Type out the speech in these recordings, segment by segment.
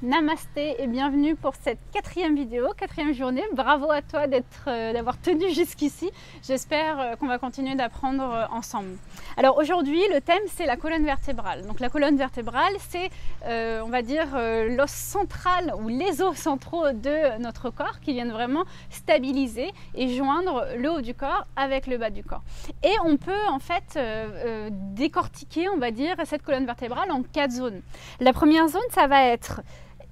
Namasté et bienvenue pour cette quatrième vidéo, quatrième journée. Bravo à toi d'avoir tenu jusqu'ici. J'espère qu'on va continuer d'apprendre ensemble. Alors aujourd'hui, le thème c'est la colonne vertébrale. Donc la colonne vertébrale, c'est on va dire l'os central ou les os centraux de notre corps qui viennent vraiment stabiliser et joindre le haut du corps avec le bas du corps. Et on peut en fait décortiquer, on va dire, cette colonne vertébrale en 4 zones. La première zone, ça va être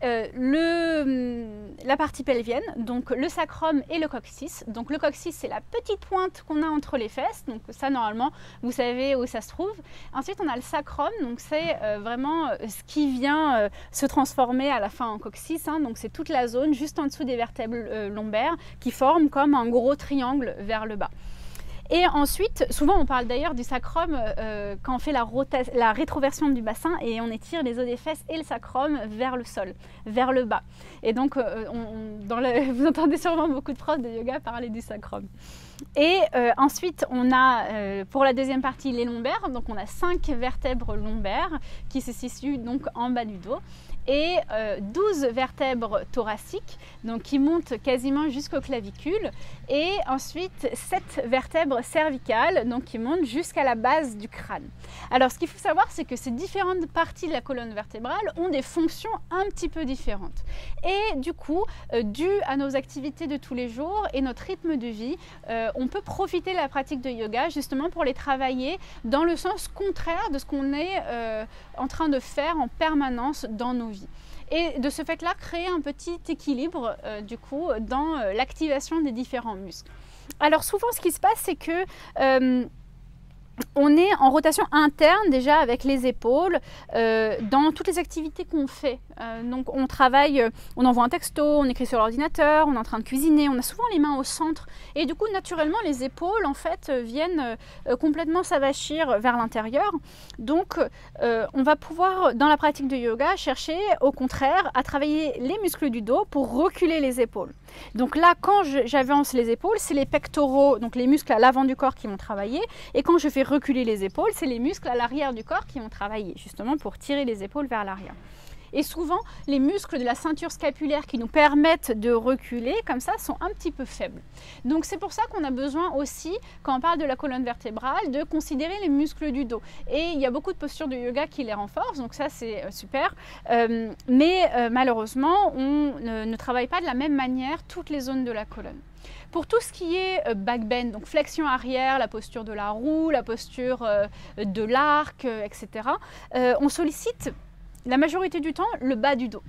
la partie pelvienne, donc le sacrum et le coccyx. Donc le coccyx, c'est la petite pointe qu'on a entre les fesses, donc ça normalement vous savez où ça se trouve. Ensuite on a le sacrum, donc c'est vraiment ce qui vient se transformer à la fin en coccyx, hein. Donc c'est toute la zone juste en dessous des vertèbres lombaires qui forment comme un gros triangle vers le bas. Et ensuite, souvent on parle d'ailleurs du sacrum quand on fait la rétroversion du bassin et on étire les os des fesses et le sacrum vers le sol, vers le bas. Et donc vous entendez sûrement beaucoup de profs de yoga parler du sacrum. Et ensuite on a pour la deuxième partie les lombaires, donc on a 5 vertèbres lombaires qui se situent donc en bas du dos et 12 vertèbres thoraciques donc qui montent quasiment jusqu'aux clavicules et ensuite 7 vertèbres cervicales donc qui montent jusqu'à la base du crâne. Alors ce qu'il faut savoir, c'est que ces différentes parties de la colonne vertébrale ont des fonctions un petit peu différentes et du coup dû à nos activités de tous les jours et notre rythme de vie, on peut profiter de la pratique de yoga justement pour les travailler dans le sens contraire de ce qu'on est en train de faire en permanence dans nos vies. Et de ce fait-là, créer un petit équilibre du coup dans l'activation des différents muscles. Alors souvent ce qui se passe, c'est que on est en rotation interne déjà avec les épaules dans toutes les activités qu'on fait. Donc on travaille, on envoie un texto, on écrit sur l'ordinateur, on est en train de cuisiner, on a souvent les mains au centre et du coup naturellement les épaules en fait viennent complètement s'avachir vers l'intérieur. Donc on va pouvoir dans la pratique de yoga chercher au contraire à travailler les muscles du dos pour reculer les épaules. Donc là quand j'avance les épaules, c'est les pectoraux, donc les muscles à l'avant du corps qui vont travailler, et quand je fais reculer les épaules, c'est les muscles à l'arrière du corps qui vont travailler, justement pour tirer les épaules vers l'arrière. Et souvent, les muscles de la ceinture scapulaire qui nous permettent de reculer, comme ça, sont un petit peu faibles. Donc c'est pour ça qu'on a besoin aussi, quand on parle de la colonne vertébrale, de considérer les muscles du dos. Et il y a beaucoup de postures de yoga qui les renforcent, donc ça c'est super. Mais malheureusement, on ne travaille pas de la même manière toutes les zones de la colonne. Pour tout ce qui est back bend, donc flexion arrière, la posture de la roue, la posture de l'arc, etc., on sollicite la majorité du temps le bas du dos.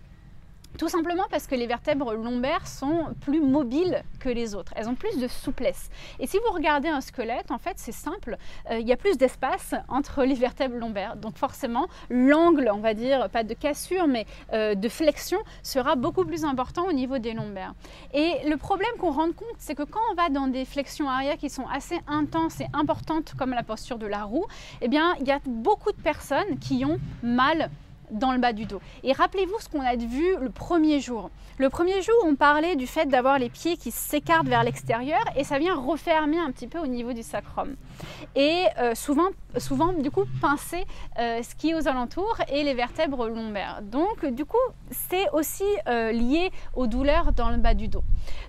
Tout simplement parce que les vertèbres lombaires sont plus mobiles que les autres. Elles ont plus de souplesse. Et si vous regardez un squelette, en fait, c'est simple. Il y a plus d'espace entre les vertèbres lombaires. Donc forcément, l'angle, on va dire, pas de cassure, mais de flexion, sera beaucoup plus important au niveau des lombaires. Et le problème qu'on rend compte, c'est que quand on va dans des flexions arrière qui sont assez intenses et importantes, comme la posture de la roue, eh bien, il y a beaucoup de personnes qui ont mal dans le bas du dos. Et rappelez-vous ce qu'on a vu le premier jour. Le premier jour, on parlait du fait d'avoir les pieds qui s'écartent vers l'extérieur et ça vient refermer un petit peu au niveau du sacrum. Et souvent, du coup, pincer ce qui est aux alentours et les vertèbres lombaires. Donc, du coup, c'est aussi lié aux douleurs dans le bas du dos.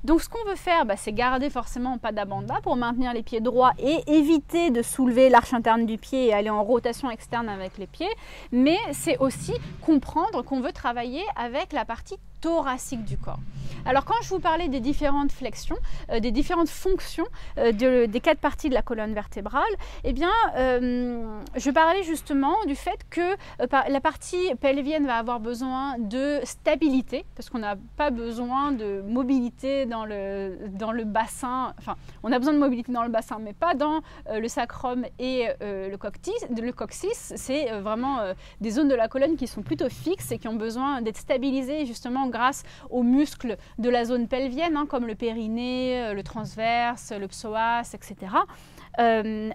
Donc, ce qu'on veut faire, c'est garder forcément Pada Bandha pour maintenir les pieds droits et éviter de soulever l'arche interne du pied et aller en rotation externe avec les pieds. Mais c'est aussi comprendre qu'on veut travailler avec la partie thoracique du corps. Alors quand je vous parlais des différentes flexions, des différentes fonctions des 4 parties de la colonne vertébrale, eh bien je parlais justement du fait que la partie pelvienne va avoir besoin de stabilité, parce qu'on n'a pas besoin de mobilité dans le bassin, enfin on a besoin de mobilité dans le bassin, mais pas dans le sacrum et le coccyx, c'est vraiment des zones de la colonne qui sont plutôt fixes et qui ont besoin d'être stabilisées justement grâce aux muscles de la zone pelvienne, hein, comme le périnée, le transverse, le psoas, etc.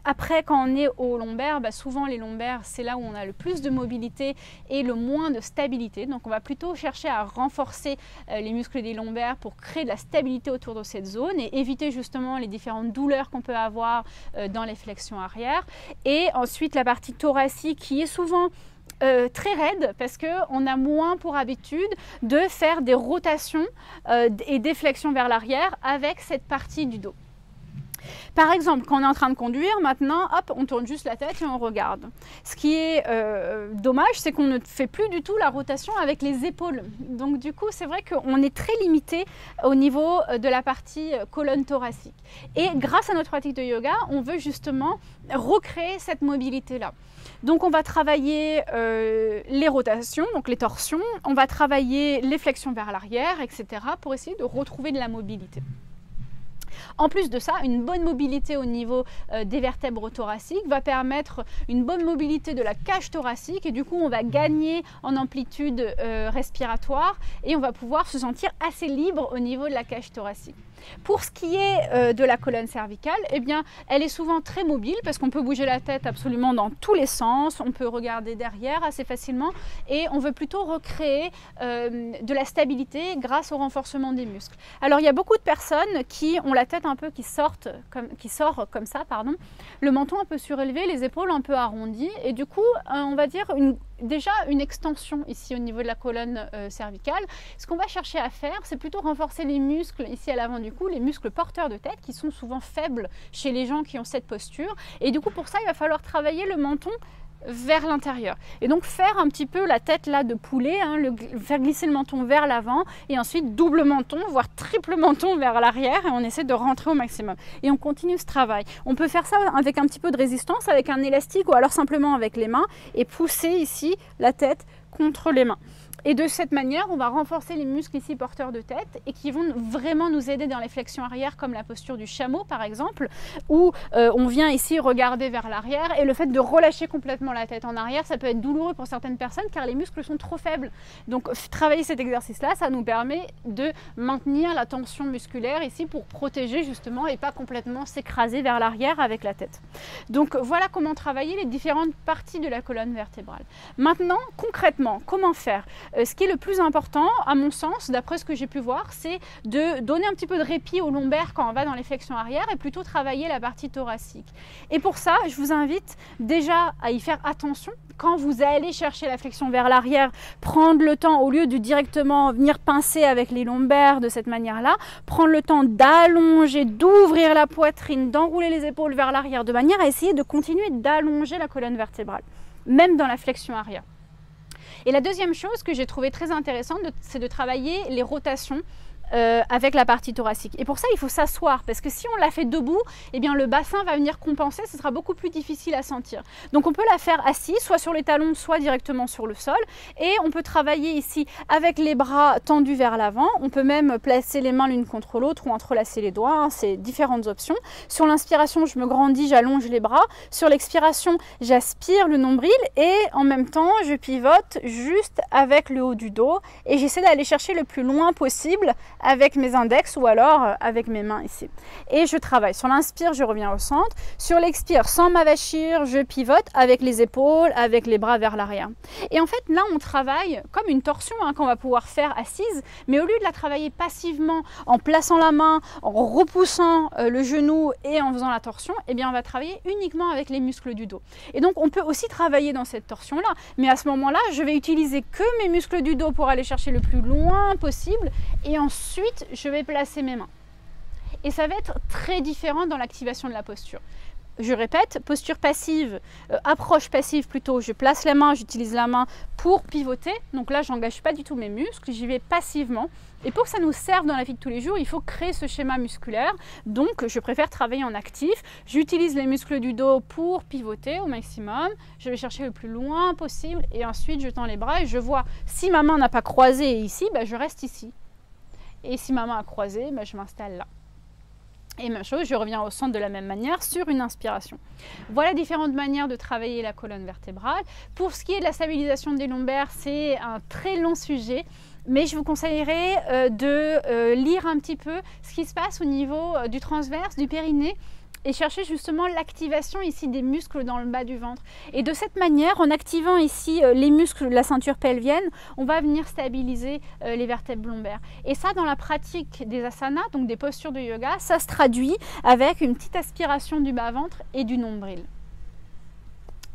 Après, quand on est au lombaire, souvent les lombaires, c'est là où on a le plus de mobilité et le moins de stabilité. Donc on va plutôt chercher à renforcer les muscles des lombaires pour créer de la stabilité autour de cette zone et éviter justement les différentes douleurs qu'on peut avoir dans les flexions arrière. Et ensuite la partie thoracique qui est souvent très raide parce qu'on a moins pour habitude de faire des rotations et des flexions vers l'arrière avec cette partie du dos. Par exemple, quand on est en train de conduire, maintenant, hop, on tourne juste la tête et on regarde. Ce qui est dommage, c'est qu'on ne fait plus du tout la rotation avec les épaules. Donc du coup, c'est vrai qu'on est très limité au niveau de la partie colonne thoracique. Et grâce à notre pratique de yoga, on veut justement recréer cette mobilité-là. Donc on va travailler les rotations, donc les torsions, on va travailler les flexions vers l'arrière, etc. pour essayer de retrouver de la mobilité. En plus de ça, une bonne mobilité au niveau des vertèbres thoraciques va permettre une bonne mobilité de la cage thoracique et du coup on va gagner en amplitude respiratoire et on va pouvoir se sentir assez libre au niveau de la cage thoracique. Pour ce qui est de la colonne cervicale, eh bien, elle est souvent très mobile parce qu'on peut bouger la tête absolument dans tous les sens, on peut regarder derrière assez facilement et on veut plutôt recréer de la stabilité grâce au renforcement des muscles. Alors il y a beaucoup de personnes qui ont la tête un peu qui sort comme ça, pardon, le menton un peu surélevé, les épaules un peu arrondies et du coup on va dire déjà une extension ici au niveau de la colonne cervicale. Ce qu'on va chercher à faire, c'est plutôt renforcer les muscles ici à l'avant du cou, les muscles porteurs de tête qui sont souvent faibles chez les gens qui ont cette posture. Et du coup, pour ça, il va falloir travailler le menton vers l'intérieur. Et donc faire un petit peu la tête là de poulet, hein, faire glisser le menton vers l'avant et ensuite double menton, voire triple menton vers l'arrière et on essaie de rentrer au maximum. Et on continue ce travail. On peut faire ça avec un petit peu de résistance, avec un élastique ou alors simplement avec les mains et pousser ici la tête contre les mains. Et de cette manière, on va renforcer les muscles ici porteurs de tête et qui vont vraiment nous aider dans les flexions arrière comme la posture du chameau par exemple, où on vient ici regarder vers l'arrière et le fait de relâcher complètement la tête en arrière, ça peut être douloureux pour certaines personnes car les muscles sont trop faibles. Donc travailler cet exercice-là, ça nous permet de maintenir la tension musculaire ici pour protéger justement et pas complètement s'écraser vers l'arrière avec la tête. Donc voilà comment travailler les différentes parties de la colonne vertébrale. Maintenant, concrètement, comment faire ? Ce qui est le plus important, à mon sens, d'après ce que j'ai pu voir, c'est de donner un petit peu de répit au lombaire quand on va dans les flexions arrière et plutôt travailler la partie thoracique. Et pour ça, je vous invite déjà à y faire attention. Quand vous allez chercher la flexion vers l'arrière, prendre le temps, au lieu de directement venir pincer avec les lombaires de cette manière-là, prendre le temps d'allonger, d'ouvrir la poitrine, d'enrouler les épaules vers l'arrière, de manière à essayer de continuer d'allonger la colonne vertébrale, même dans la flexion arrière. Et la deuxième chose que j'ai trouvé très intéressante, c'est de travailler les rotations avec la partie thoracique. Et pour ça, il faut s'asseoir parce que si on la fait debout, eh bien, le bassin va venir compenser, ce sera beaucoup plus difficile à sentir. Donc on peut la faire assis, soit sur les talons, soit directement sur le sol. Et on peut travailler ici avec les bras tendus vers l'avant. On peut même placer les mains l'une contre l'autre ou entrelacer les doigts, hein, c'est différentes options. Sur l'inspiration, je me grandis, j'allonge les bras. Sur l'expiration, j'aspire le nombril et en même temps, je pivote juste avec le haut du dos et j'essaie d'aller chercher le plus loin possible avec mes index ou alors avec mes mains ici. Et je travaille. Sur l'inspire, je reviens au centre. Sur l'expire, sans m'avachir, je pivote avec les épaules, avec les bras vers l'arrière. Et en fait, là, on travaille comme une torsion hein, qu'on va pouvoir faire assise, mais au lieu de la travailler passivement, en plaçant la main, en repoussant le genou et en faisant la torsion, eh bien, on va travailler uniquement avec les muscles du dos. Et donc, on peut aussi travailler dans cette torsion-là, mais à ce moment-là, je vais utiliser que mes muscles du dos pour aller chercher le plus loin possible et ensuite, je vais placer mes mains. Et ça va être très différent dans l'activation de la posture. Je répète, posture passive, approche passive plutôt, je place la main, j'utilise la main pour pivoter. Donc là, je n'engage pas du tout mes muscles, j'y vais passivement. Et pour que ça nous serve dans la vie de tous les jours, il faut créer ce schéma musculaire. Donc, je préfère travailler en actif. J'utilise les muscles du dos pour pivoter au maximum. Je vais chercher le plus loin possible et ensuite, je tends les bras et je vois si ma main n'a pas croisé ici, ben, je reste ici. Et si ma main a croisé, ben je m'installe là. Et même chose, je reviens au centre de la même manière sur une inspiration. Voilà différentes manières de travailler la colonne vertébrale. Pour ce qui est de la stabilisation des lombaires, c'est un très long sujet. Mais je vous conseillerais de lire un petit peu ce qui se passe au niveau du transverse, du périnée, et chercher justement l'activation ici des muscles dans le bas du ventre. Et de cette manière, en activant ici les muscles de la ceinture pelvienne, on va venir stabiliser les vertèbres lombaires. Et ça, dans la pratique des asanas, donc des postures de yoga, ça se traduit avec une petite aspiration du bas-ventre et du nombril.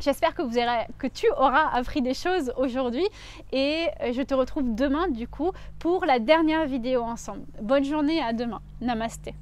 J'espère que tu auras appris des choses aujourd'hui et je te retrouve demain du coup pour la dernière vidéo ensemble. Bonne journée, à demain. Namasté.